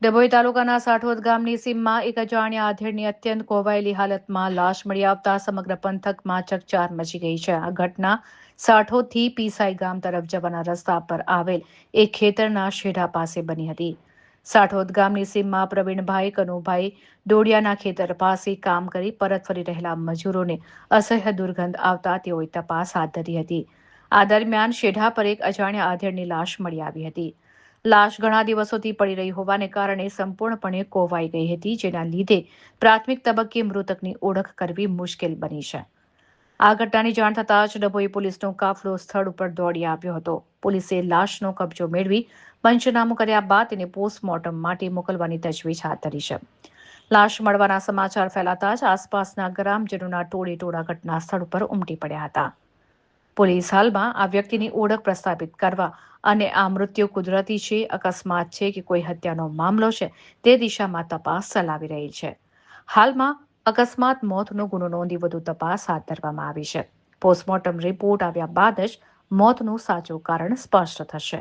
ડભોઈ તાલુકાના સાઠોદ ગામની સીમમાં એક અજાણ્યા આધેડની અત્યંત કોવાયેલી હાલતમાં લાશ મળી આવતા સમગ્ર પંથકમાં ચકચાર મચી ગઈ છે. આ ઘટના સાઠોદથી પીસાઈ ગામ તરફ જવાના રસ્તા પર આવેલ એક ખેતરના શેઢા પાસે બની હતી. સાઠોદ ગામની સીમમાં પ્રવીણભાઈ કનુભાઈ ડોડિયાના ખેતર પાસે કામ કરી પરત ફરી રહેલા મજૂરોને અસહ્ય દુર્ગંધ આવતા તેઓએ તપાસ હાથ ધરી હતી. આ દરમિયાન શેઢા પર એક અજાણ્યા આધેડની લાશ મળી આવી હતી. લાશ ઘણા દિવસોથી પડી રહી હોવાને કારણે સંપૂર્ણપણે કોવાઈ ગઈ હતી, જેના લીધે પ્રાથમિક તબક્કે મૃતકની ઓળખ કરવી મુશ્કેલ બની છે. આ ઘટનાની જાણ થતાં જ ડભોઈ પોલીસનો કાફલો સ્થળ ઉપર દોડી આવ્યો હતો. પોલીસે લાશનો કબજો મેળવી પંચનામું કર્યા બાદ તેને પોસ્ટમોર્ટમ માટે મોકલવાની તજવીજ હાથ ધરી છે. લાશ મળવાના સમાચાર ફેલાતા જ આસપાસના ગ્રામજનોના ટોળે ઘટના સ્થળ ઉપર ઉમટી પડ્યા હતા. પોલીસ હાલમાં આ વ્યક્તિની ઓળખ પ્રસ્થાપિત કરવા અને આ મૃત્યુ કુદરતી છે, અકસ્માત છે કે કોઈ હત્યાનો મામલો છે તે દિશામાં તપાસ ચલાવી રહી છે. હાલમાં અકસ્માત મોતનો ગુનો નોંધી વધુ તપાસ હાથ ધરવામાં આવી છે. પોસ્ટમોર્ટમ રિપોર્ટ આવ્યા બાદ જ મોતનું સાચું કારણ સ્પષ્ટ થશે.